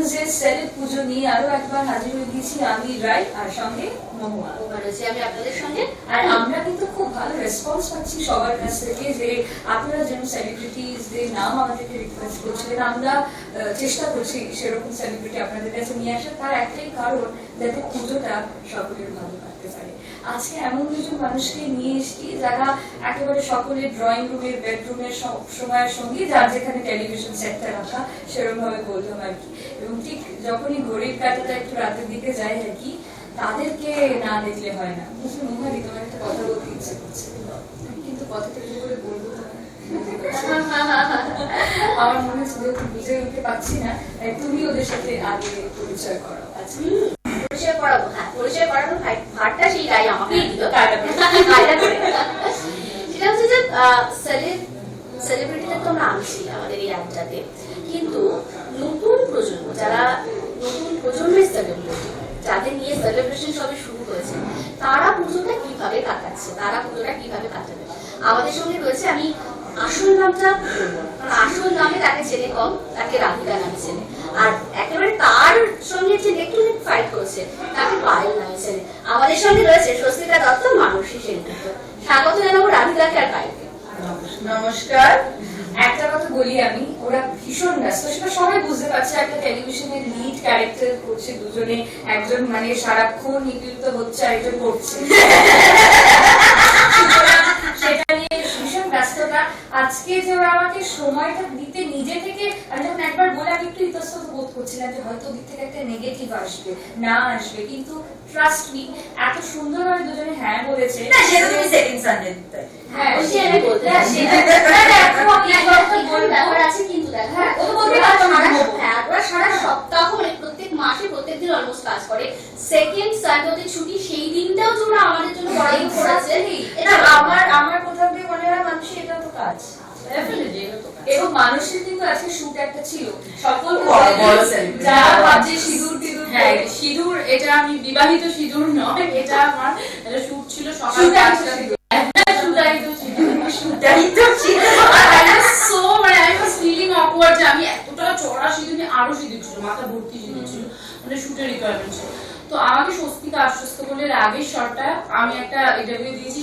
নিউজে সেলেব পুজো নিয়ে আরো একবার হাজির হয়ে গেছি আমি রাই আর সঙ্গে মহুয়া রয়েছি আমি আপনাদের সঙ্গে। আর আমরা কিন্তু খুব ভালো রেসপন্স পাচ্ছি সবার কাছ থেকে যে আপনারা যেন সেলিব্রিটিজদের নাম আমাদেরকে রিকোয়েস্ট করছিলেন, আমরা চেষ্টা করছি সেরকম সেলিব্রিটি আপনাদের কাছে নিয়ে আসার। তার একটাই কারণ যাতে পুজোটা সকলের ভালো কাটতে পারে। আজকে এমন দুজন মানুষকে নিয়ে এসেছি যারা একেবারে সকলের ড্রয়িং রুমের বেডরুমের সব সময়ের সঙ্গে যার যেখানে টেলিভিশন সেটটা রাখা সেরকম ভাবে বললাম আর কি। এবং ঠিক যখনই ঘড়ির কাঁটাটা একটু রাতের দিকে যায় আর কি, তাদেরকে না দেখলে হয় না। মুখারি তোমার একটা কথা বলতে ইচ্ছে করছে, কিন্তু কথাটা কি করে বলবো আমার মনে হচ্ছে যেহেতু বুঝে উঠতে পারছি না, তুমি ওদের সাথে আগে পরিচয় করো। আচ্ছা পরিচয় করাবো, হ্যাঁ পরিচয় করানোর ভারটা সেই রাই আমাকেই দিল। সেটা হচ্ছে যে সেলিব্রিটিদের তো আমরা আনছি আমাদের এই আড্ডাতে, কিন্তু নতুন প্রজন্ম যারা নতুন প্রজন্মের সেলিব্রিটি যাদের নিয়ে সেলিব্রেশন সবে শুরু হয়েছে, তারা পুজোটা কিভাবে কাটাচ্ছে, তারা পুজোটা কিভাবে কাটাবে। আমাদের সঙ্গে রয়েছে, আমি আসল নামটা বলবো কারণ আসল নামে তাকে চেনে কম, তাকে রাধিকা নামে চেনে। আর একেবারে তার সঙ্গে যে নেক টু নেক ফাইট করছে তাকে পায়েল নামে চেনে। আমাদের সঙ্গে রয়েছে স্বস্তিকা দত্ত, মানসী সেনগুপ্ত। স্বাগত জানাবো রাধিকাকে আর পায়েলকে। নমস্কার। একটা কথা বলি আমি, ওরা ভীষণ ব্যস্ত, সেটা সবাই বুঝতে পারছে। একটা টেলিভিশনের লিড ক্যারেক্টার করছে দুজনে, একজন মানে সারাক্ষণ নিপীড়িত হচ্ছে, একজন করছে সেটা নিয়ে ভীষণ ব্যস্ততা। আজকে যে ওরা আমাকে সময়টা দিতে নিজে থেকে, আমি যখন একবার বলে আমি একটু ইতস্তত বোধ করছিলাম যে হয়তো দিক থেকে একটা নেগেটিভ আসবে না আসবে, কিন্তু ট্রাস্ট মি এত সুন্দরভাবে দুজনে হ্যাঁ বলেছে। না সেটা তুমি সেকেন্ড সানডে দিতে। হ্যাঁ ওই আমি বলতে ব্যাপার আছে, কিন্তু দেখো হ্যাঁ ওরা সারা সপ্তাহ মানে প্রত্যেক মাসে প্রত্যেক দিন অলমোস্ট কাজ করে। সেকেন্ড সানডে ছুটি, সেই দিনটাও তোমরা আমাদের জন্য বরাদ্দ করেছে। এটা আমার কোথাও দিয়ে মনে হয় মানুষ এটা তো কাজ। এবং মানুষের কিন্তু আজকে শুট একটা ছিল, সকল যারা ভাবছে সিঁদুর টিঁদুর। হ্যাঁ সিঁদুর, এটা আমি বিবাহিত সিঁদুর নয়, এটা আমার একটা শুট ছিল সকাল 5টা থেকে। আমি এতটা চড়া সিঁদুর নিয়ে, আরো সিঁদুর ছিল, মাথা ভর্তি সিঁদুর ছিল, মানে শুটের রিকোয়ারমেন্ট ছিল। তো আমাকে স্বস্তিকা আশ্বস্ত করলে আগের শটটা আমি একটা ইন্টারভিউ দিয়েছি,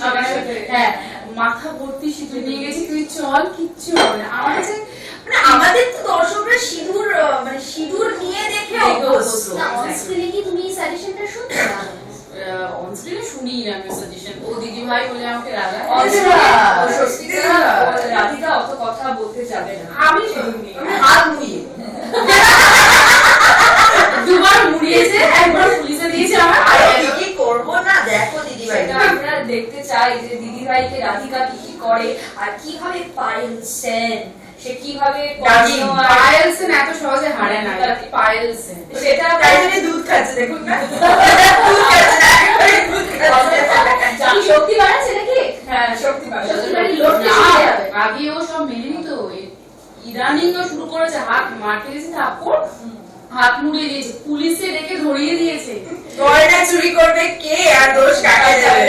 হ্যাঁ মাথা ভর্তি সিঁদুর নিয়ে গেছি, তুই চল কিচ্ছু হবে না। আমার কাছে মানে আমাদের তো দর্শকরা সিঁদুর মানে সিঁদুর নিয়ে দেখে অভ্যস্ত। অন স্ক্রিনে কি তুমি সাজেশনটা শুনতে না? অন স্ক্রিনে শুনি না আমি সাজেশন, ও দিদি ভাই বলে আমাকে রাগা। রাধিকা অত কথা বলতে যাবে না, আমি হাত মুড়িয়ে দুবার মুড়িয়েছে, একবার পুলিশে দিয়েছে আমার। কি করবো না, দেখো দিদি ভাই আমরা দেখতে চাই যে দিদি ভাইকে রাধিকা কি কি করে আর কিভাবে পায়েল সেন সে কিভাবে পায়েল সেন এত সহজে হারে না, পায়েল সেন সেটা দুধ খাচ্ছে দেখুন না, শক্তি বাড়াচ্ছে নাকি? হ্যাঁ শক্তি আগে ও সব মেনে নিত, ইদানিং ও শুরু করেছে হাত মারতে গেছে, তারপর হাত মুড়িয়ে দিয়েছে, পুলিশে ডেকে ধরিয়ে দিয়েছে। গয়না চুরি করবে কে আর দোষ কাকে যাবে।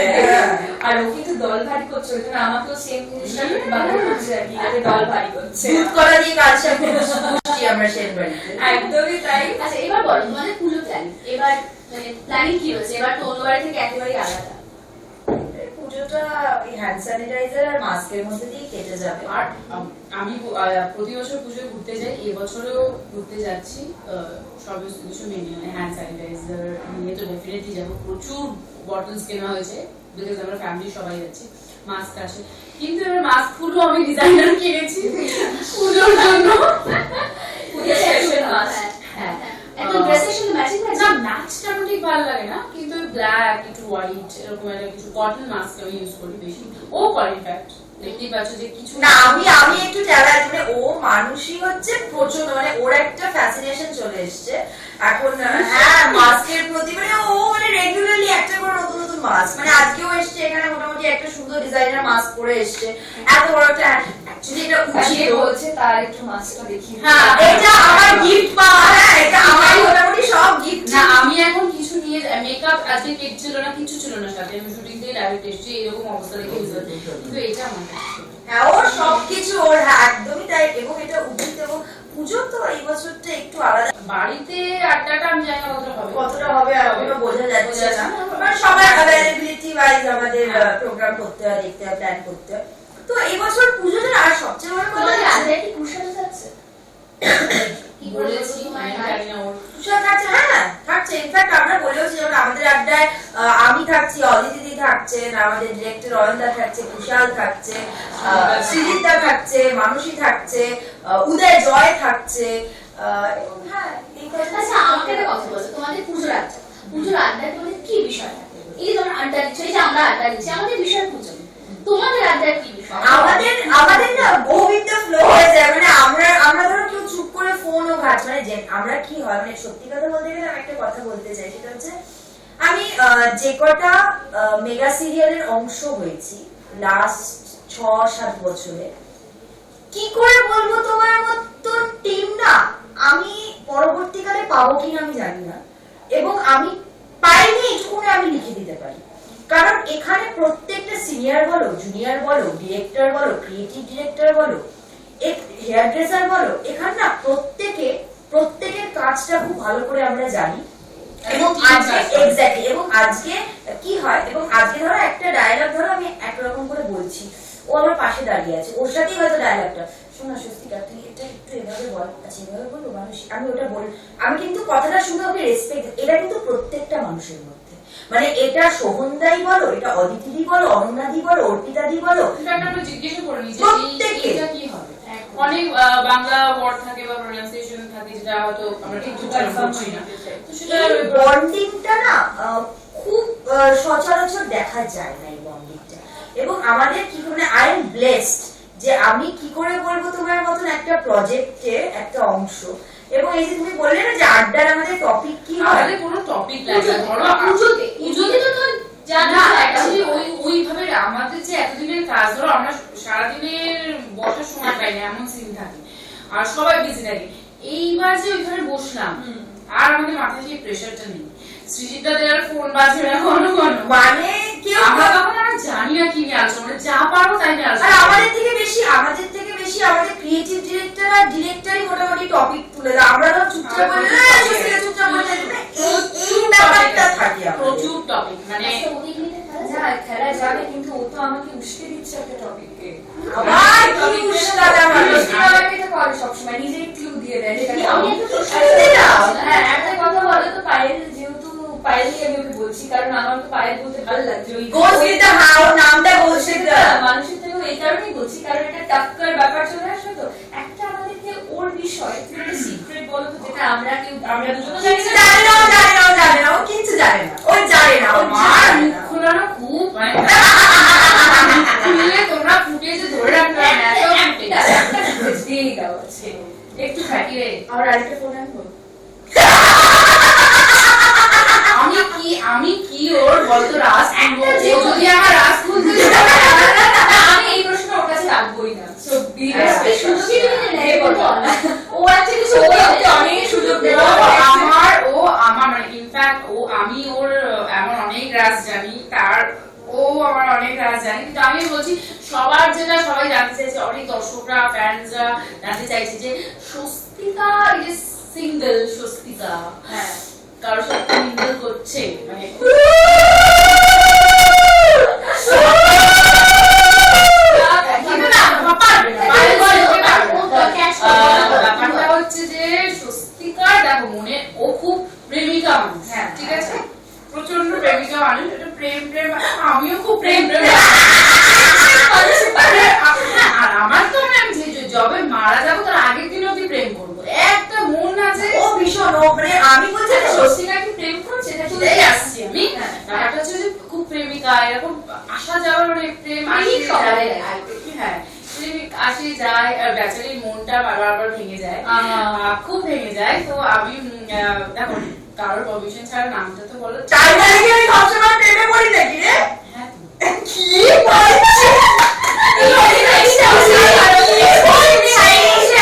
আর ও কিন্তু দল ভারী করছে, ওই জন্য আমাকেও সেম জিনিসটা বাধা করছে আর কি, যাতে দল ভারী করছে। দুধ কলা দিয়ে কাজ সাথে আমরা সেন বাড়িতে একদমই তাই। আচ্ছা এবার বলো তোমাদের পুজো প্ল্যানিং, এবার মানে প্ল্যানিং কি হয়েছে? এবার তো অন্যবার থেকে একেবারেই আলাদা। পুজোটা ওই হ্যান্ড স্যানিটাইজার আর মাস্কের মধ্যে দিয়ে কেটে যাবে। আর আমি প্রতি বছর পুজোয় ঘুরতে যাই, এবছরেও ঘুরতে যাচ্ছি, সমস্ত কিছু মেনে হ্যান্ড স্যানিটাইজার নিয়ে তো ডেফিনেটলি যাবো। প্রচুর বটলস কেনা হয়েছে, বিকজ আমরা ফ্যামিলি সবাই যাচ্ছি। মাস্ক আছে, কিন্তু এবার মাস্ক গুলো আমি ডিজাইনার কিনেছি পুজোর জন্য। হ্যাঁ একদম ড্রেসের সঙ্গে ম্যাচিং করে না, ম্যাচটা আমার ঠিক ভালো লাগে না, কিন্তু ব্ল্যাক একটু হোয়াইট এরকম একটা কিছু কটন মাস্ক আমি ইউজ করি বেশি। ও করে ইনফ্যাক্ট, দেখতেই পাচ্ছ যে কিছু না আমি একটু চ্যালেঞ্জ, মানে ও মানুষই হচ্ছে প্রচন্ড, মানে ওর একটা ফ্যাসিনেশন চলে এসছে এখন হ্যাঁ মাস্কের প্রতি। মানে ও মানে রেগুলারলি একটা করে নতুন নতুন মাস্ক, মানে আজকেও এসছে এখানে মোটামুটি একটা সুন্দর ডিজাইনার মাস্ক পরে এসছে, এত বড় একটা অ্যাকচুয়ালি এটা উচিত বলছে তার একটু মাস্কটা দেখি। হ্যাঁ এটা আমার গিফট পাওয়া, হ্যাঁ এটা আমার মোটামুটি সব গিফট। না আমি এখন কিছু নিয়ে মেকআপ আজকে কিট ছিল না, কিছু ছিল না সাথে, আমি শুটিং দিয়ে ডাইরেক্ট এসেছি, এরকম অবস্থা দেখে বুঝতে, কিন্তু এটা আমার হ্যাঁ ওর সবকিছু ওর, হ্যাঁ একদমই তাই। এবং এটা উচিত, এবং পুজো তো এই বছরটা একটু আলাদা। বাড়িতে আড্ডাটা আমি জানি না কতটা হবে এখনো বোঝা যাচ্ছে না, কারণ সবার অ্যাভেলেবিলিটি ওয়াইজ আমাদের প্রোগ্রাম করতে হয়, দেখতে হয়, প্ল্যান করতে হয়। তো এই বছর পুজোটা আর সবচেয়ে বড় কথা তোমাদের আড্ডায় কি কুশাল যাচ্ছে? কি বলেছি তোমার আমি জানি না ওর তুষার থাকছে, হ্যাঁ থাকছে। ইনফ্যাক্ট আমরা বলেওছি যেমন আমাদের আড্ডায় আমি থাকছি, অদিতি দিদি থাকছেন, আমাদের ডিরেক্টর অয়নদা থাকছে, কুশাল থাকছে, সৃজিতদা থাকছে, মানসী থাকছে, উদয় জয় থাকছে, এবং হ্যাঁ এই কথা। আচ্ছা আমাকে একটা কথা বলো, তোমাদের পুজোর আড্ডায় তোমাদের কি বিষয় থাকে? এই যে তোমরা আড্ডা দিচ্ছ, এই যে আমরা আড্ডা দিচ্ছি, আমাদের বিষয় পুজো, তোমাদের আড্ডায় কি বিষয়? আমাদের না গো উইথ দ্য ফ্লো হয়ে যায়, মানে আমরা ধরো কেউ চুপ করে ফোনও ঘাট, মানে যে আমরা কি হয়, মানে সত্যি কথা বলতে গেলে আমি একটা কথা বলতে চাই, সেটা হচ্ছে আমি যে কটা মেগা সিরিয়ালের অংশ হয়েছি লাস্ট 6-7 বছরে, কি করে বলবো তোমার মতন টিম না আমি পরবর্তীকালে পাবো কিনা আমি জানি না, এবং আমি পাইনি এটুকুনে আমি লিখে দিতে পারি। কারণ এখানে প্রত্যেকটা সিনিয়র বলো, জুনিয়র বলো, ডিরেক্টর বলো, ক্রিয়েটিভ ডিরেক্টর বলো, হেয়ার ড্রেসার বলো, এখানে না প্রত্যেকের কাজটা খুব ভালো করে আমরা জানি। এবং আজকে এক্স্যাক্টলি, এবং আজকে কি হয়, এবং আজকে ধরো একটা ডায়লগ ধরো আমি একরকম করে বলছি, ও আমার পাশে দাঁড়িয়ে আছে, ওর সাথেই হয়তো ডায়লগটা শোনা, স্বস্তিকা তুই এটা একটু এভাবে বল, আচ্ছা এভাবে বলবো মানুষ, আমি ওটা বল, আমি কিন্তু কথাটা শুনে ওকে রেসপেক্ট, এটা কিন্তু প্রত্যেকটা মানুষের মধ্যে, মানে এটা শোভনদাই বলো, এটা অদিতিদি বলো, অনন্যাদি বলো, অর্পিতাদি বলো, আমরা জিজ্ঞেস করে নিই যে প্রত্যেকে। এটা কি হবে। অনেক বাংলা ওয়ার্ড থাকে বা প্রোনাউন্সিয়েশন থাকে যেটা হয়তো আমরা ঠিক করছি না, তো সেটা এই বন্ডিংটা না খুব সচরাচর দেখা যায় না এই বন্ডিংটা। এবং আমাদের কি করে, আই এম ব্লেসড যে আমি কি করে বলবো তোমার মতন একটা প্রজেক্টের একটা অংশ। এবং এই যে তুমি বললে না যে আড্ডার আমাদের টপিক কি হয়, আমাদের কোনো টপিক লাগে না, ধরো পুজোতে তো তোমার জানা অ্যাকচুয়ালি ওইভাবে আমাদের যে এতদিনের কাজ, ধরো আমরা সারাদিনের বসার সময় পাই না, এমন সিন থাকে আর সবাই বিজি থাকে। এইবার যে ওইখানে বসলাম আর আমাদের মাথায় সেই প্রেশারটা নেই, সৃজিতা দেওয়ার ফোন বাজে না কোনো মানে কেউ আমরা তখন আর জানি না কি নিয়ে আলোচনা, মানে যা পারবো তাই নিয়ে আর আলোচনা। আমাদের থেকে বেশি আমাদের ক্রিয়েটিভ ডিরেক্টর আর ডিরেক্টরই মোটামুটি টপিক তুলে দেয়, আমরা তো চুপচাপ বলে চুপচাপ বলে এই ব্যাপারটা থাকে প্রচুর টপিক, মানে না খেলা যাবে, কিন্তু ও তো আমাকে উস্কে দিচ্ছে একটা টপিককে, আমার কি উস্কাদা মানুষ। আমাকে এটা করে সবসময়, নিজেই ক্লু দিয়ে দেয়। আমি একটা প্রশ্ন হ্যাঁ একটা কথা বলো তো, পায়েল যেহেতু পায়েল নিয়ে আমি ওকে বলছি, কারণ আমার তো পায়েল বলতে ভালো লাগছে, ওই Goes with the how, নামটা goes with the মানুষের থেকেও এই কারণেই বলছি, কারণ একটা টাক্কার ব্যাপার চলে আসবে। তো একটা আমাদেরকে ওর বিষয় সিক্রেট বলো তো, যেটা আমরা দুজনে জানি কিছু না। জানে না, ও কিছু জানে না, ও জানে না, ও আমার জানে মুখ না। খোলানো খুব মানে খুলে তোমরা ফুটেজে ধরে রাখতে হবে না, এত ফুটেজ দিয়েই দেওয়া আছে একটু থাকিয়ে। আমার আরেকটা ফোন আনবো। আমি কি ওর বলতো রাস খুলবো, ও যদি আমার রাস খুলতে আমি এই প্রশ্ন ওর কাছে রাখবোই না। So, be ও একটা কিছু অনেক সুযোগ দেবে। ও আমার মানে ইনফ্যাক্ট আমি ওর এমন অনেক রাস জানি, ও আমার অনেক রাস জানি, কিন্তু আমি বলছি সবার যেটা সবাই জানতে চাইছে, অনেক দর্শকরা ফ্যান্সরা জানতে চাইছে যে স্বস্তিকা ইজ সিঙ্গেল, স্বস্তিকা হ্যাঁ কারোর সাথে মিঙ্গল করছে, মানে ব্যাপারটা হচ্ছে যে স্বস্তিকার দেখো মনে, ও খুব প্রেমিকা মানুষ, হ্যাঁ, ঠিক আছে, প্রচন্ড প্রেমিকা মানুষ, এটা প্রেম আমিও খুব প্রেম আর আমার তো আমি যবে মারা যাবো তার আগের দিন অব্দি প্রেম করবো, একটা মন আছে। ও ভীষণ, ও মানে আমি বলছি না স্বস্তিকা কি প্রেম করছে, এটা তো চলেই আসছি আমি, ব্যাপারটা হচ্ছে যে খুব প্রেমিকা, এরকম আসা যাওয়ার মানে প্রেম আসে হ্যাঁ, প্রেমিক আসে যায়, আর বেচারির মনটা বারবার ভেঙে যায়, খুব ভেঙে যায়। তো আমি দেখো কারোর পারমিশন ছাড়া নামটা তো বলো, তাই বলে কি আমি সবসময় প্রেমে পড়ি নাকি রে? হ্যাঁ কি বলছিস?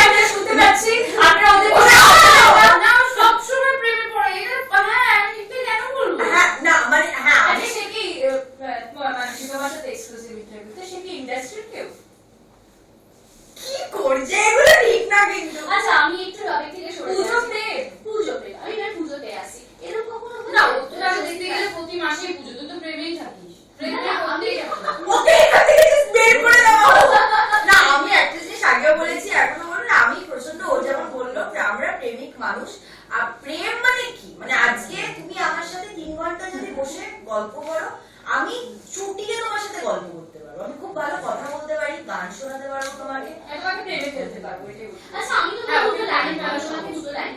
আমরা শুনতে পাচ্ছি আমরা ওদের না সবসময় প্রেমে পড়ে, এটা হ্যাঁ আমি মিথ্যে কেন বলবো? হ্যাঁ, না মানে হ্যাঁ আচ্ছা সে কি মানসিক আমার সাথে এক্সক্লুসিভ ইন্টারভিউ, তো সে কি ইন্ডাস্ট্রির কেউ? কি করছে এগুলো ঠিক না কিন্তু। আচ্ছা আমি একটু টপিক থেকে সরে পুজো যাচ্ছি। প্রেম, পুজো পারবো, এটাই বলছি। আচ্ছা আমি তো হ্যাঁ, দুটো ওটা লাইন জানি। তোমাকে দুটো লাইন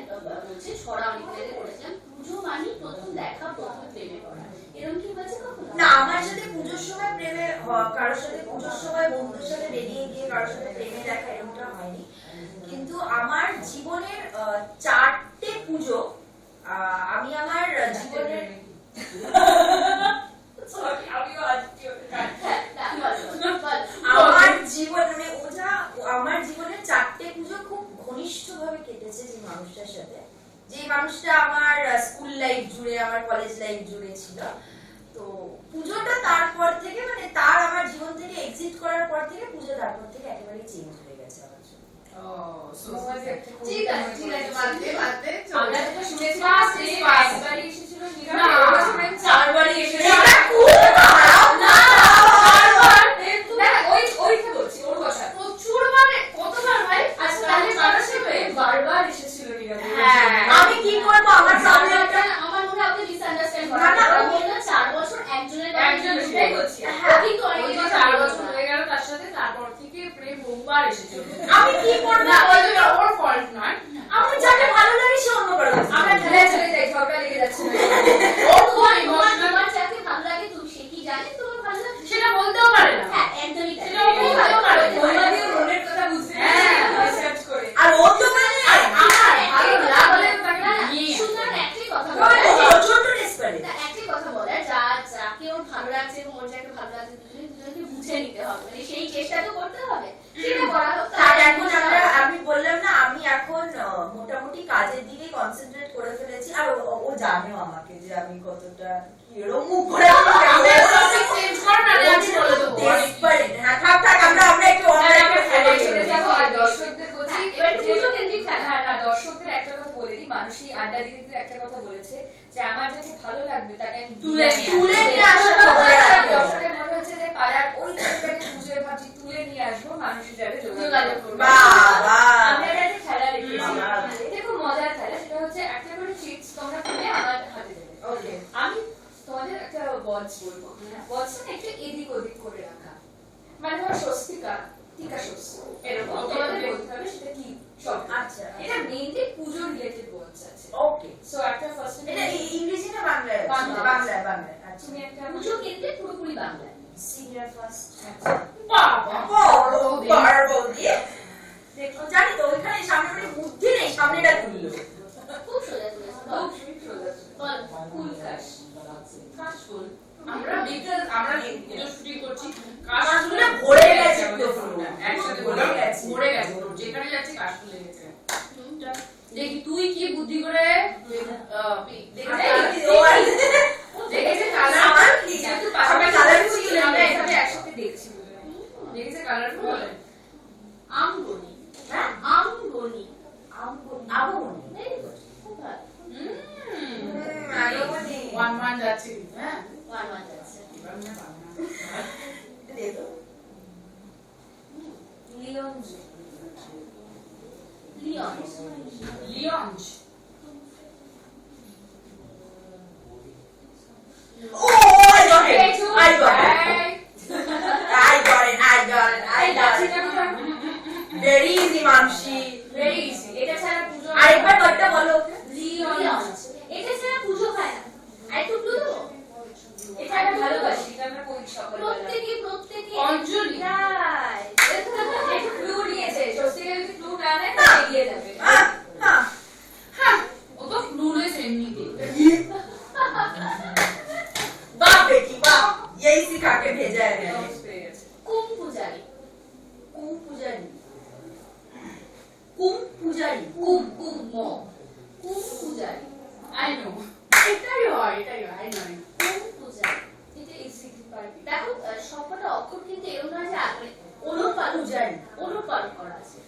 বলছি, ছড়া অনেক জায়গায় করেছিলাম, পুজো মানে প্রথম দেখা, প্রথম প্রেমে পড়া, এরকম কি হয়েছে কখনো? না, আমার সাথে পুজোর সময় প্রেমে কারোর সাথে পুজোর সময় বন্ধুর সাথে বেরিয়ে গিয়ে কারোর সাথে প্রেমে দেখা এরকমটা হয়নি। কিন্তু আমার জীবনের 4টে পুজো, আমি আমার জীবনের Sorry, আমিও আজকে আমার জীবন মানে আমার জীবনের 4টে পুজো খুব ঘনিষ্ঠ ভাবে কেটেছে যে মানুষটার সাথে, যে মানুষটা আমার স্কুল লাইফ জুড়ে, আমার কলেজ লাইফ জুড়ে ছিল। তো পুজোটা তারপর থেকে মানে তার আমার জীবন থেকে এক্সিট করার পর থেকে পুজো তারপর থেকে একেবারেই চেঞ্জ হয়ে গেছে আমার জন্য। ঠিক আছে, ঠিক আছে, বাদতে বাদতে আমরা যেটা শুনেছি Fast is fast. একবারই এসেছিল নীরা, না, এবছর প্রেম 4বারই এসেছিল। এটা খুব খারাপ। না, ওইটা বলছি, ওর কথা। প্রচুর মানে কতবার ভাই? আচ্ছা, তাহলে মানুষের প্রেম বারবার এসেছিল নীরা। হ্যাঁ। আমি কি করবো? আমার সামনে একটা আমার মনে হয় আপনি মিসআন্ডারস্ট্যান্ড না, না, করেন, বললো 4 বছর একজনের বাড়ি একজনের, দুটো। সেটাই বলছি। হ্যাঁ, কিন্তু ওই অনেকে যে 4 বছর হয়ে গেল তার সাথে, তারপর থেকে প্রেম বহুবার এসেছিল। আমি কি করবো? না, ওইটা ওর ফল্ট নয়। আমার যাকে ভালো লাগে সে অন্য কারো কাছে আমরা খেলায় চলে যাই, ঝগড়া লেগে যাচ্ছে। ওর খুব তোমার ইমোশনাল, তোমার যাকে ভালো লাগে তুমি সে কি জানে তোমার ভালো লাগে? সেটা বলতেও পারে না। হ্যাঁ, একদমই তাই। সেটা বলতেও পারে না। তোমাদের মনের কথা বুঝতে হ্যাঁ। রিসার্চ করে। আর ও তো মানে আমার ভালো লাগলে না, তাকে না, নিয়ে সুতরাং একটাই কথা ও বলে, প্রচন্ড রেসপেক্ট। না, একটাই কথা বলে, যাকে ওর ভালো লাগছে এবং ওর যাকে ভালো লাগছে দুজনকে বুঝে নিতে হবে, মানে সেই চেষ্টা তো করতে হবে, সেটা করা হোক। আর এখন আমি বললাম না, আমি এখন মোটামুটি কাজের দিকে কনসেন্ট্রেট করে ফেলেছি। আর ও জানেও আমাকে যে আমি কতটা এরকম মুখ করে আমাদের টপিক চেঞ্জ কর না, আমি বলে দেবো। desperate। হ্যাঁ, থাক থাক, আমরা একটু অন্য একটা খেলায় খেলায় চলে চলে যাবো। যাবো। আর দর্শকদের বলছি, এবার পুজো কেন্দ্রিক খেলা। হ্যাঁ, না, দর্শকদের একটা কথা বলে দিই, মানুষই আড্ডা দিতে দিতে একটা কথা বলেছে যে আমার যাকে ভালো লাগবে তাকে আমি তুলে তুলে নিয়ে আসা খবর রাখবো। দর্শকের মনে হচ্ছে যে পাড়ার ওই ছেলেটাকে পুজোয় ভাবছি তুলে নিয়ে আসবো, মানুষের যাবে যোগাযোগ করবে। বাবা। আমরা একটা খেলা রেখেছি, বাবা। এটা খুব মজার খেলা। সেটা হচ্ছে একটা করে চিপস তোমরা কিনে আমার হাতে দেবে। ওকে। আমি তোমাদের একটা ওয়ার্ডস বলবো, ওয়ার্ডস একটু এদিক ওদিক করে রাখা, মানে ধরো স্বস্তিকা, টিকা স্বস্তি, এরকম তোমাদের বলতে হবে সেটা কি শব্দ। আচ্ছা। এটা মেইনলি পুজো রিলেটেড ওয়ার্ডস আছে। ওকে। সো একটা ফার্স্ট এটা ইংরেজি না বাংলায়? বাংলা। বাংলায়, বাংলায়। আচ্ছা। তুমি একটা পুজো কেন্দ্রিক পুরোপুরি বাংলায়। Senior first. বাবা, বড় বৌদি। দেখো, জানি তো ওইখানে সামনে মানে বুদ্ধি নেই, সামনেটা তুললো। খুব সোজা তুলেছে, বল। খুব সুন্দর বল। ফুল কাশ। কাশফুল। আমরা পুজো শুটিং করছি, কাশফুলে ভরে গেছে পুরো ফুলটা। একসাথে ভরে গেছে। ভরে গেছে পুরো। যেখানে যাচ্ছে কাশফুল লেগেছে। দেখি তুই কি বুদ্ধি করে দেখেছে কালার, আমার কি? যেহেতু আমি পাশাপাশি কালারফুল দেখছি, তুলে আমরা নিয়েছি। এভাবে একসাথে দেখছি দুজনে। দেখেছে কালারফুল বলে। আমগনি। হ্যাঁ? আমগনি। আবমনি। Very good, খুব ভালো। আবমনি। 1-1 যাচ্ছে কিন্তু, হ্যাঁ। 1-1 যাচ্ছে। এবার মনে হয় পারবো না। দে তো। লিওনজ। লিওনস। লিয়ঞ্জ। Oh, I got it. I got it. এই, I got it. I got it. I এই got গাছেটা it. কোথায়? Very easy, মানসি। Very easy. এটা ছাড়া পুজো আরেকবার কথা বলো। লিওনস। এটা ছাড়া পুজো হয় না। আর একটু ক্লু দেবো? এটা একটা ভালোবাসি, এটা আমরা করি সকালবেলা। প্রত্যেকে অঞ্জলি। Right. একটু clue নিয়েছে, স্বস্তিকা যদি clue না নেয় তাহলে এগিয়ে যাবে। হ্যাঁ, হ্যাঁ। হ্যাঁ, ও তো ক্লুলেস এমনিতে। वाह बेटी वाह, यही सिखा के भेजा है मैंने। Notes পেয়ে গেছে। কুম পূজারি। कुम पुजारी। कुम पुजारी। কুম ম। কুম পূজারি। I know. এটাই হয়, I know. কুম পূজারি। এটা easy পারবি। দেখো সবকটা অক্ষর কিন্তু এরকম নয় যে আগে ওলট পালট পূজারি। ওলট পালট করা আছে।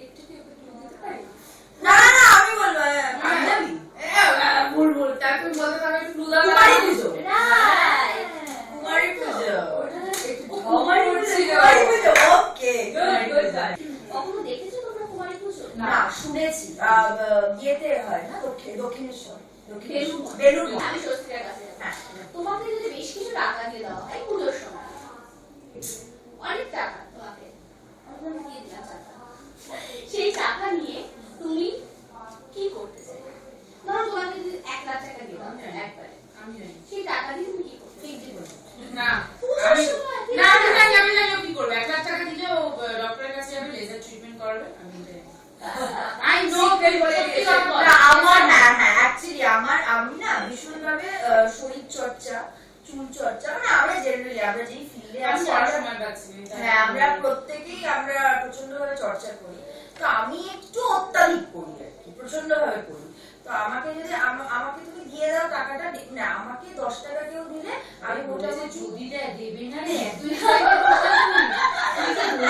একটু কি ওকে clue দিতে পারি? ना ना ना अभी बोलो पांजाबी। ভুল তার তুমি বলতে পারবে একটু ক্লু দাও। कुमारी पूजो। রাইট। कुमारी पूजो। ওটা না একটু कुमारी ঢং पूजो। ছিল। कुमारी पूजो। ओके। Good, good, good. কখনো দেখেছো তোমরা কুমারী পুজো? না শুনেছি ইয়েতে হয় না দক্ষিণেশ্বর বেলুড়। বেলুড় মঠ। আমি স্বস্তিকার কাছে যাবো। হ্যাঁ। তোমাকে যদি বেশ কিছু টাকা দিয়ে দেওয়া হয় পুজোর সময়, অনেক টাকা তোমাকে, আমি তোমাকে দিয়ে দিলাম টাকা। সেই টাকা নিয়ে তুমি কি করতে চাই? ধরো তোমাকে যদি 1 লাখ টাকা দিলাম একবারে, আমি জানি সেই টাকা দিয়ে তুমি কি করতে? না আমি না আমি জানি আমি জানি ও কি করবে 1 লাখ টাকা দিলে ও ডক্টরের কাছে যাবে লেজার ট্রিটমেন্ট করবে আমি জানি আই নো না, আমার হ্যাঁ অ্যাকচুয়ালি আমি না ভীষণভাবে শরীর চর্চা, চুল চর্চা, মানে আমরা জেনারেলি আমরা যেই ফিল্ডে আমি আছি পড়াশোনা করছি হ্যাঁ আমরা প্রত্যেকেই আমরা প্রচন্ড ভাবে চর্চা করি। তো আমি একটু অত্যাধিক করি আর কি, প্রচন্ড ভাবে করি। তো আমাকে যদি আমাকে তুমি দিয়ে দাও টাকাটা, না আমাকে 10 টাকা কেউ দিলে আমি মোটামুটি যদি দেবে না রে তুই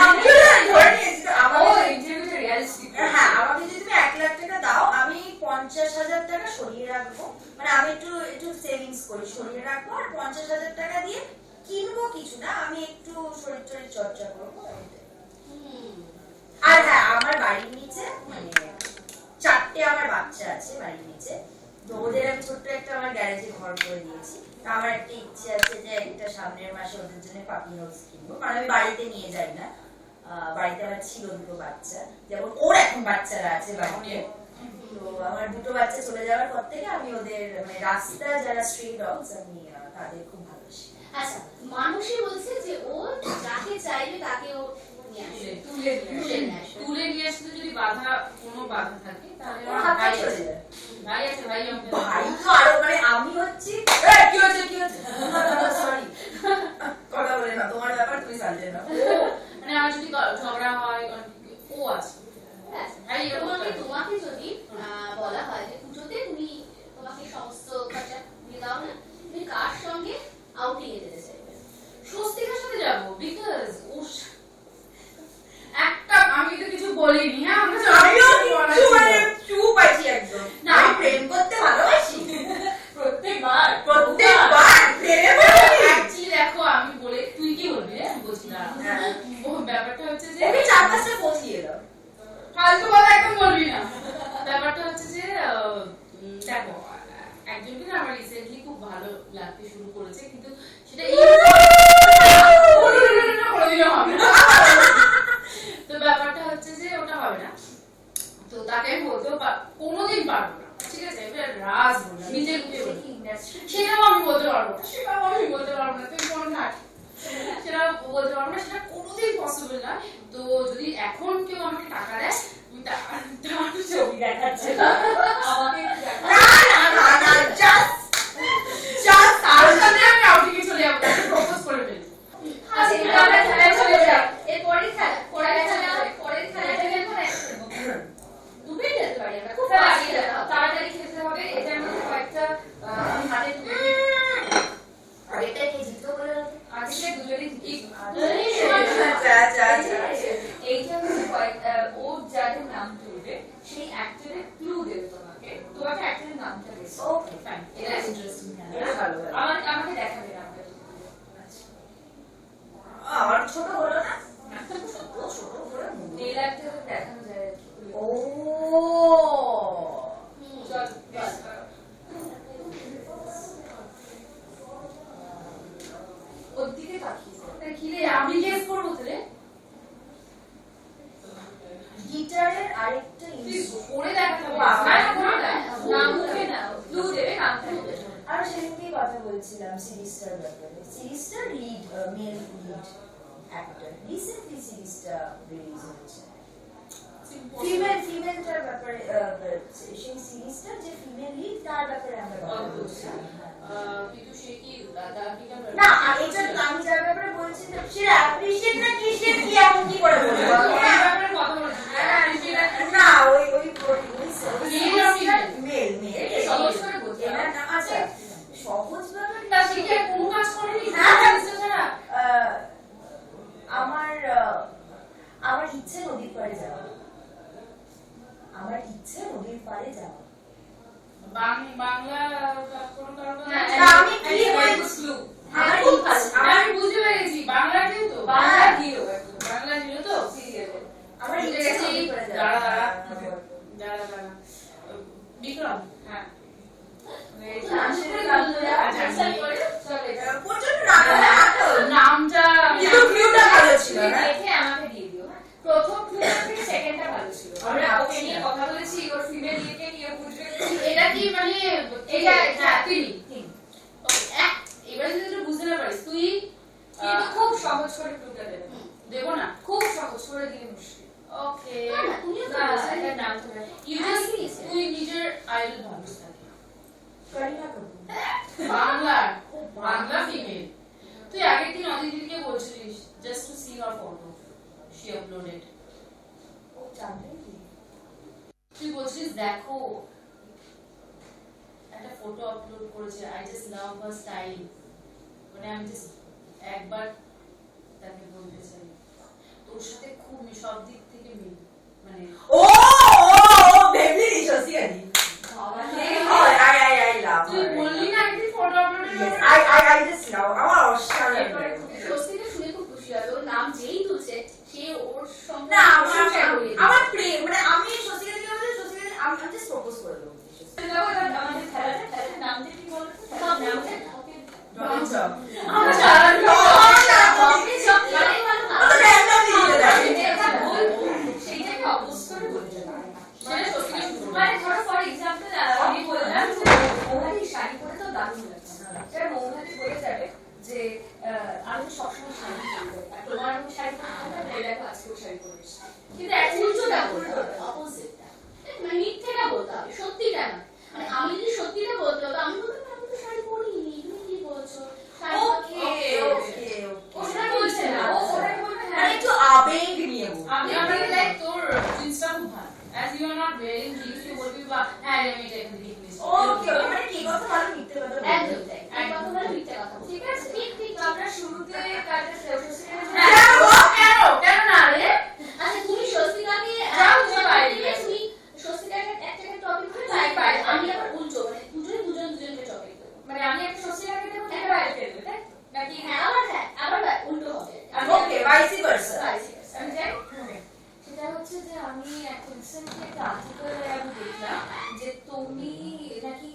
আমিও না ধরে নিয়েছি। তো ও আমাকে ইন্টারভিউটা রিয়ালিস্টিক। হ্যাঁ আমাকে যদি তুমি 1 লাখ টাকা দাও আমি 50,000 টাকা সরিয়ে রাখবো, মানে আমি একটু সেভিংস করি, সরিয়ে রাখবো, আর 50,000 টাকা দিয়ে কিনবো কিছু না, আমি একটু শরীর টরীর চর্চা করবো। আর হ্যাঁ আমার বাড়ির নিচে মানে 4টে আমার বাচ্চা আছে বাড়ির নিচে, তো ওদের আমি ছোট্ট একটা আমার গ্যারেজে ঘর করে দিয়েছি। তো আমার একটা ইচ্ছে আছে যে একটা সামনের মাসে ওদের জন্য পাপি হাউস কিনবো, মানে আমি বাড়িতে নিয়ে যাই না, বাড়িতে আমার ছিল 2 বাচ্চা, যেমন ওর এখন বাচ্চারা আছে বাড়িতে। তো আমার 2 বাচ্চা চলে যাওয়ার পর থেকে আমি ওদের মানে রাস্তা যারা স্ট্রে ডগস আমি তাদের খুব ভালোবাসি। আচ্ছা, মানুষই বলছে যে ও যাকে চাইবে তাকে ও নিয়ে আসবে, তুলে তুলে নিয়ে আসবে। তুলে নিয়ে আসতে যদি কোনো বাধা থাকে তাহলে ওর আমার হাতে ভাই চলে আছে যায়। ভাই আছে ভাই আমাকে ভাই তো আরো মানে আমি হচ্ছি কি হচ্ছে সরি কথা বলে না, তোমার ব্যাপার তুমি সামলে না। মানে আমার যদি ঝগড়া হয় ও আছে ভাই এরকম তোমাকে যদি বলা হয় যে পুজোতে তুমি তোমাকে সমস্ত খরচা দিয়ে দাও না, তুমি কার সঙ্গে আউটিং এ যেতে চাইবে? স্বস্তিকার সাথে যাবো বিকজ ও একটা আমি তো কিছু বলিনি হ্যাঁ আমরা আমিও কিছু মানে চুপ আছি একদম। না, আমি প্রেম করতে ভালোবাসি, প্রত্যেকবার প্রত্যেকবার প্রেমে পড়ি। অ্যাকচুয়ালি দেখো আমি বলে তুই কি বলবি রে আমি বলছি না হ্যাঁ। ব্যাপারটা হচ্ছে যে ওকে 4-5টা ফোন দিয়ে দাও। ফালতু কথা একদম বলবি না। ব্যাপারটা হচ্ছে যে দেখো একজনকে না আমার রিসেন্টলি খুব ভালো লাগতে শুরু করেছে, কিন্তু সেটা কোনোদিনও হবে না। তো ব্যাপারটা হচ্ছে যে ওটা হবে না, তো তাকে আমি বলতেও কোনোদিন পারবো না, ঠিক আছে? এবার রাজ বললাম নিজের মুখে বলি। সেটাও আমি বলতে পারবো না, সেটাও আমি বলতে পারবো না, তুই কোন ঘাট সেটা বলতে পারবো না, সেটা কোনোদিন পসিবল না। তো যদি এখন কেউ আমাকে টাকা দেয় আমি তার ছবি দেখাচ্ছে আমাকে না না না না জাস্ট তার সাথে আমি আউটিংয়ে চলে যাবো, প্রপোজ করে ফেলি। আচ্ছা, এবার আমরা খেলায় চলে যাই। এরপরের খেলা, পরের খেলাটা খেলবো না? দুটোই খেলতে পারি আমরা, খুব তাড়াতাড়ি খেলতে হবে। তাড়াতাড়ি খেলতে হবে। এটার মধ্যে কয়েকটা আমি হাতে তুলে দিই। আরেকটা কে জিততো বলে দাও তো? আজকে দুজনেই আচ্ছা এইটার মধ্যে ও যাদের নাম তুলবে সেই অ্যাক্টরের ক্লু দেবে তোমাকে, তোমাকে অ্যাক্টরের নামটা দেবে। ওকে ফাইন, এটা ইন্টারেস্টিং। এটা ভালো। আমাকে দেখাবে নামটা। আমার ছোট হলো না, ছোট করে নীল অ্যাক্টর দেখানো যায় আর কি। ও চল ওর দিকে তাকিয়ে কি রে আমি গেস করবো তো রে, গিটারের আরেকটা তুই করে দেখাতে হবে। নাম মুখে না, ক্লু দেবে, নামটা দেবে। আর সেদিনকেই কথা বলছিলাম সিরিজটার ব্যাপারে। সিরিজটার lead male lead actor recently সিরিজটা রিলিজ হয়েছে। ফিমেলটার ব্যাপারে সেই সিরিজটার যে ফিমেল লিড তার ব্যাপারে আমরা কথা বলছিলাম। কিন্তু সে কি না এটা আমি যার ব্যাপারে বলছি না সেটা অ্যাপ্রিশিয়েট না কিসের কি এমন কি করে বলবো না ওই মেল মেল সহজ করে বলতে হবে। আচ্ছা সহজ ব্যাপার তা সে কি আর কোনো কাজ করেনি ছাড়া? আমার ইচ্ছে নদীর পাড়ে যাওয়া, আমার ইচ্ছে নদীর পাড়ে যাওয়া। বাংলা কোনো কারণে আমি কি বলছি আমার ইচ্ছে আমি বুঝতে পেরেছি বাংলা কেউ তো বাংলা হিরো একদম। বাংলা ছিল তো সিরিয়ালে আমার ইচ্ছে নদীর পাড়ে দাঁড়া যাওয়া। দাঁড়া দাঁড়া বিক্রম হ্যাঁ প্রচন্ড নাটক নামটা কিন্তু ক্লুটা ভালো ছিল না? দেখে আমাকে দিয়ে দিও। প্রথম ক্লু থেকে সেকেন্ডটা ভালো ছিল। যাবে না। দেবো না খুব সহজ করে দিয়ে মুশকিল। ওকে না, না, তুমিও তো না, বলছো। এটার নাম ধরে। ইউ জাস্ট তুই নিজের আইডল ভাবিস তাকে কারিনা কাপুর। বাংলা ফিমেল তুই আগের দিন অদিতিকে বলছিলিস just to see her photo she uploaded ও জানতেন কি? তুই বলছিস দেখো একটা ফটো আপলোড করেছে I just love her style মানে আমি জাস্ট একবার তাকে বলতে চাই তোর সাথে খুব সব দিক থেকে মিল মানে ও বেবি সসিয়াদি। I love তুই her. বললি না একদিন photo upload Yes, I just love. আমার অসাধারণ। স্বস্তিকা শুনে খুব খুশি হবে, ওর নাম যেই তুলছে সে ওর সঙ্গে না সংসার করিয়ে দিবে। আমার প্রেম মানে আমি সসিয়াদিকে বলতে সসিয়াদি আমি জাস্ট প্রপোজ করে দেবো। দেখো, এবার আমাদের খেলাটার নামটা কি বলতো? সব নামটা ওকে ডন জব। আমার সারা ওকে সব জানাই ভালো না। তো randomly দিতে দেয়। যেটা বলবো, সেইটাকে অপোজ করে বলতে পারে না। সেটা সত্যি শুরু মানে ধরো ফর এক্সাম্পল আমি বললাম যে মৌহারি শাড়ি পরে তো দারুণ লাগছে। সেটা মৌহারি বলে যাবে যে আমি তো সবসময় শাড়ি পরি, আর তোমার আমি শাড়ি পরে থাকতাম, এই দেখো আজকেও শাড়ি পরে এসেছি। কিন্তু উল্টোটা অ্যাকচুয়ালি বলতে হবে, অপোজিটটা। মানে মিথ্যেটা বলতে হবে, সত্যিটা না। মানে আমি যদি সত্যিটা বলতে হতো, আমি বলতাম আমি তো শাড়ি পরিনি, তুমি কি বলছো? শাড়ি তো- ওকে ও সেটা বলছে না, ও ওটাকে বলবে মানে হ্যাঁ একটু আবেগ নিয়ে বলবো। আমি আমাকে লাইক তোর জিন্সটা খুব ভালো as you are not wearing jeans তুই বলবি বা হ্যাঁ আমি এটা এখান থেকে কিনেছি ওকে মানে কি কথা ভালো মিথ্যে কথা বলবো। একদম তাই। এই কথা বলে মিথ্যে কথা বলছে। ঠিক আছে। ঠিক, ঠিক, তো আমরা শুরুতে কাজের কেন না রে আচ্ছা, তুমি স্বস্তিকাকে যাও, তুমি বাইরে দিলে, যাও। তুমি স্বস্তিকাকে একটা টপিক করে বাইরে, বাইরে, বাইরে। আমি আবার উল্টো, মানে দুজনকে টপিক দেবো। মানে আমি একটা সসিয়াকে দেবো, তুমি বাইরে ফেলবে, তাই তো? নাকি হ্যাঁ, আবার উল্টো হবে। ওকে ভাইসি ভার্সা। আমি যাই? সেটা হচ্ছে যে আমি একটা রিসেন্টলি একটা আর্টিকেলে আমি দেখলাম যে তুমি নাকি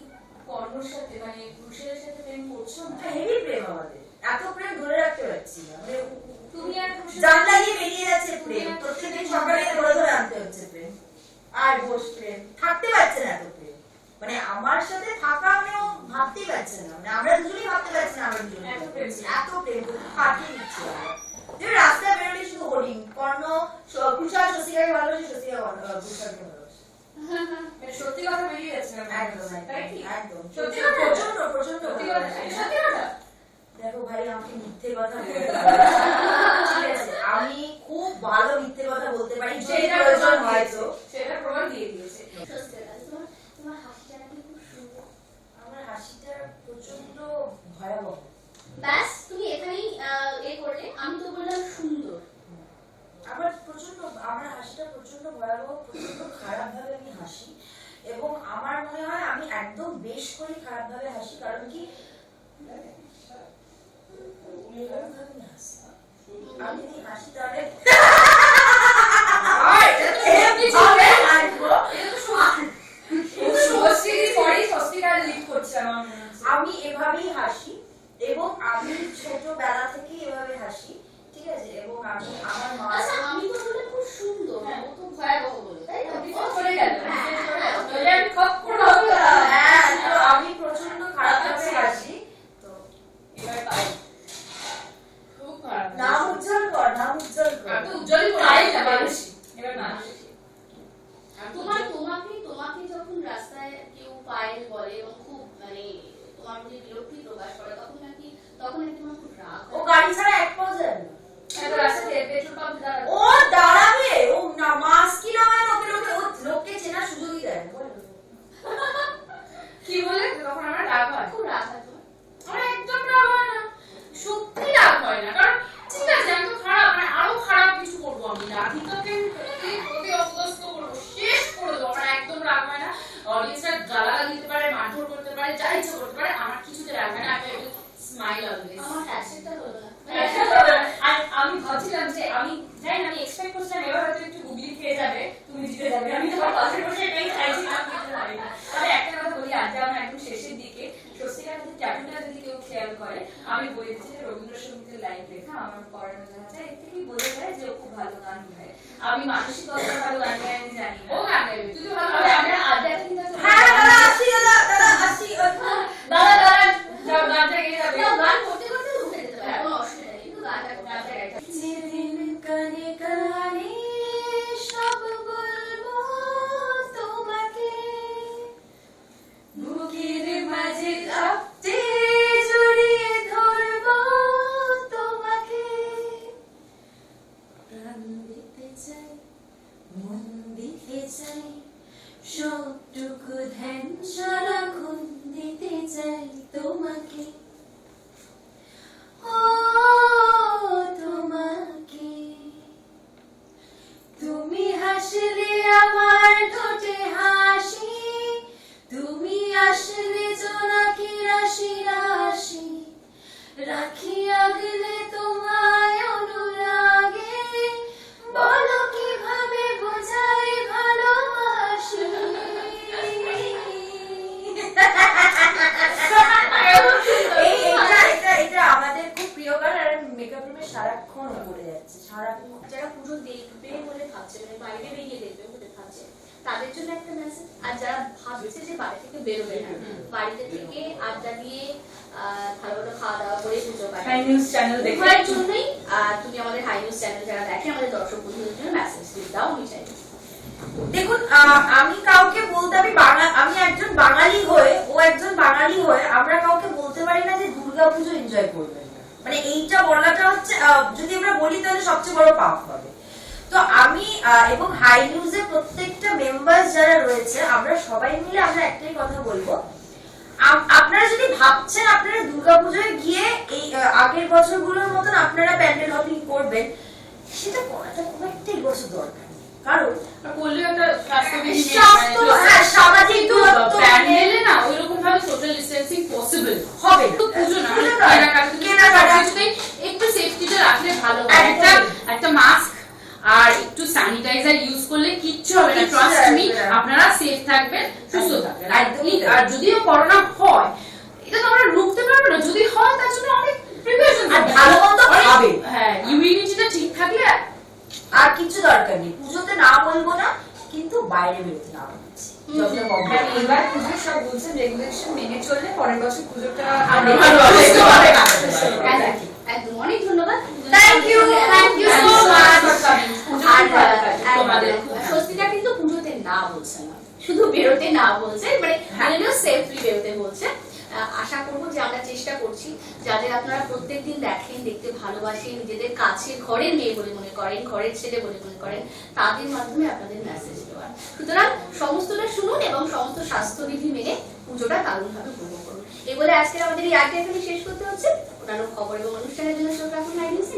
কর্ণর সাথে মানে পুরুষের সাথে প্রেম করছো না। হেভি প্রেম আমাদের। এত প্রেম ধরে রাখতে পারছি না। মানে তুমি আর পুরুষের জানলা দিয়ে বেরিয়ে যাচ্ছে প্রেম। প্রত্যেকদিন সকালে ধরে ধরে আনতে হচ্ছে প্রেম। আর বস প্রেম। থাকতে পারছে না এত প্রেম। মানে আমার সাথে থাকা আমিও ভাবতেই পারছে না। মানে আমরা দুজনেই ভাবতে পারছি না আমরা দুজনে এত প্রেম। এত প্রেম ফাটিয়ে দিচ্ছি আমরা। তুমি রাস্তায় বেরোলে শুধু হোর্ডিং কর্ণ কুষাল শশীকাকে ভালোবাসে শশীকা কুষালকে ভালোবাসে। মানে সত্যি কথা বেরিয়ে যাচ্ছে না। একদম তাই কি? একদম সত্যি কথা? প্রচন্ড প্রচন্ড সত্যি কথা? সত্যি কথা? দেখো ভাই আমাকে মিথ্যে কথা বলতে হবে। ঠিক আছে আমি খুব ভালো মিথ্যে কথা বলতে পারি যদি সেটা প্রয়োজন প্রমাণ হয়তো। দিয়েছে। সেটা প্রমাণ দিয়ে দিয়েছে। স্বস্তিকা, তোমার হাসিটা নাকি খুব সুন্দর। আমার হাসিটা প্রচন্ড ভয়াবহ। ব্যাস, তুমি এখানেই করলে। আমি তো বললাম সুন্দর। আমার হাসিটা প্রচন্ড ভয়াবহ, প্রচন্ড খারাপ ভাবে আমি হাসি এবং আমার মনে হয় আমি একদম বেশ করে খারাপ ভাবে হাসি। কারণ কি এরকম ভাবে আমি হাসি। আমি যদি হাসি তাহলে এভাবে হাসবো। শুভশ্রীর পরেই স্বস্তিকার লিড করছে আমার মনে হচ্ছে। আমি এভাবেই হাসি এবং আমি ছোটবেলা থেকেই এভাবে হাসি। ঠিক আছে এবং আমি আমার মা আচ্ছা, আমি তো বললাম খুব সুন্দর, ও তো ভয়াবহ বলে, তাই তো? ডিফেন্স করে গেল। হ্যাঁ, হ্যাঁ, নইলে আমি খপ করে হবে। হ্যাঁ তো আমি প্রচন্ড খারাপ ভাবে হাসি। তো এবার পাই। খুব খারাপ নাম উজ্জ্বল কর, নাম উজ্জ্বল কর। আমি তো উজ্জ্বলই পাই বলি না মানুষই। এবার মানুষই। তোমাকে যখন রাস্তায় কেউ পায়েল বলে এবং খুব মানে তোমার প্রতি বিরক্তি প্রকাশ করে, তখন নাকি তোমার খুব রাগ ও হয়। গাড়ি ছাড়া এক পাও যায় না। এত রাস্তাতে পেট্রোল পাম্প দাঁড়াবে। ও দাঁড়াবে, ও না মাস্কই নামায় ওকে লোককে চেনার সুযোগই দেয় না। বলো। কি বলে তখন আমার রাগ হয় খুব রাগ হয় তোমার। আমার একদম রাগ হয় না সত্যি রাগ হয় না কারণ ঠিক আছে আমি তো খারাপ মানে আরো খারাপ কিছু করবো আমি রাধিকাকে প্রতি অপদস্থ করবো শেষ করে দেবো আমার একদম রাগ হয় না অডিয়েন্সরা গালাগাল দিতে পারে মারধর করতে পারে যা ইচ্ছা করতে পারে আমার কিছুতে রাগ হয় না আমি স্মাইল অলওয়েজ আমার হ্যাশট্যাগটা হলো না। আর আমি ভাবছিলাম যে আমি জানি না, আমি এক্সপেক্ট করছিলাম এবার হয়তো একটু গুগলি খেয়ে যাবে, তুমি জিতে যাবে। আমি তোমার পাশে বসে এটাই চাইছিলাম, কিন্তু পারি না। তবে একটা কথা বলি, আজ আমার একদম শেষের দিকে স্বস্তিকার যদি ট্যাটুটা যদি কেউ খেয়াল করে, আমি বলে দিচ্ছি যে রবীন্দ্রসঙ্গীতের লাইন লেখা আমার পড়ানো জানা যায়, এর থেকেই বোঝা যায় যে ও খুব ভালো গান গায়। আমি মানসিকতা ভালো গান গাই আমি জানি না। ও গান গাইবে তুই তো ভালো তবে আমরা আড্ডাতে কিন্তু একটা হ্যাঁ দাদা আসি, দাদা আসি। দাঁড়া, যাও গানটা গেয়ে যাবে। গান করতে করতে উঠে যেতে পারে, কোনো অসুবিধা নেই, কিন্তু গানটা করতে গানটা গাইতে হবে। প্রাণ দিতে চাই, মন দিতে চাই, সবটুকু ধ্যান সারাক্ষণ দিতে চাই তোমাকে, ও তোমাকে। তুমি হাসলে আমার ঠোঁটে হাসি, তুমি আসলে জোনাকি রাশি রাশি, রাখি আগলে তোমায় অনুরাগে, বলো কিভাবে বোঝাই ভালোবাসি। এটা আমাদের খুব প্রিয় গান, আর মেকআপ রুমে সারাক্ষণ পড়ে যাচ্ছে সারাক্ষণ। যারা পুজো দেখবে বলে ভাবছে, মানে বাইরে বেরিয়ে দেখবে বলে ভাবছে, তাদের জন্য একটা মেসেজ। আর যারা ভাবছে যে বাড়ি থেকে বেরোবে না, বাড়িতে থেকে আড্ডা দিয়ে ভালো ভালো খাওয়া দাওয়া করে পুজো পায়, হাই নিউজ চ্যানেল দেখে উভয়ের জন্যই তুমি আমাদের হাই নিউজ চ্যানেল যারা দেখে আমাদের দর্শক বন্ধুদের জন্য মেসেজ দাও আমি চাই। দেখুন, আমি কাউকে বলতে, আমি একজন বাঙালি হয়ে, ও একজন বাঙালি হয়ে আমরা কাউকে বলতে পারি না যে দুর্গাপুজো এনজয় করবেন না। মানে এইটা বলাটা হচ্ছে, যদি আমরা বলি তাহলে সবচেয়ে বড় পাপ হবে। তো আমি এবং হাই নিউজের প্রত্যেকটা মেম্বার যারা রয়েছে, আমরা সবাই মিলে আমরা একটাই কথা বলবো, আপনারা যদি ভাবছেন আপনারা দুর্গাপুজোয় গিয়ে এই আগের বছরগুলোর মতন আপনারা প্যান্ডেল হপিং করবেন, সেটা করাটা খুব একটা এই বছর দরকার। কারণ করলেও একটা সামাজিক দূরত্ব প্যান্ডেলে না ওইরকম ভাবে সোশ্যাল ডিস্টেন্সিং পসিবল হবে। তো পুজো না, একটু সেফটিটা রাখলে ভালো হয়। একটা মাস্ক আর একটু স্যানিটাইজার ইউজ করলে কিচ্ছু হবে না, ট্রাস্ট মি। আপনারা সেফ থাকবেন, সুস্থ থাকবেন। আর যদিও করোনা হয়, এটা তো আমরা রুখতে পারবো না, যদি হয় তার জন্য অনেক প্রিপারেশন, ভালো মন্দ খাবে। হ্যাঁ, ইমিউনিটিটা ঠিক থাকলে আর কিছু দরকার নেই। পুজোতে না বলবো না, কিন্তু বাইরে বেরোতে না বলছি। এবার পুজোর সব রুলস এন্ড রেগুলেশন মেনে চললে পরের বছর পুজোটা একদম অনেক ধন্যবাদ। Thank you so much. Swastika কিন্তু পুজোতে না বলছে না, শুধু বেরোতে না বলছে, মানে বেরোলেও সেফলি বেরোতে বলছে। আশা করবো যে আমরা চেষ্টা করছি যাদের আপনারা প্রত্যেকদিন দেখেন, দেখতে ভালোবাসেন, নিজেদের কাছে ঘরের মেয়ে বলে মনে করেন, ঘরের ছেলে বলে মনে করেন, তাদের মাধ্যমে আপনাদের মেসেজ দেওয়ার। সুতরাং সমস্তটা শুনুন এবং সমস্ত স্বাস্থ্যবিধি মেনে পুজোটা দারুণভাবে উপভোগ করুন। এই বলে আজকের আমাদের এই আড্ডা এখানে শেষ করতে হচ্ছে। অন্যান্য খবর এবং অনুষ্ঠানের জন্য চোখ রাখুন হাই নিউজে।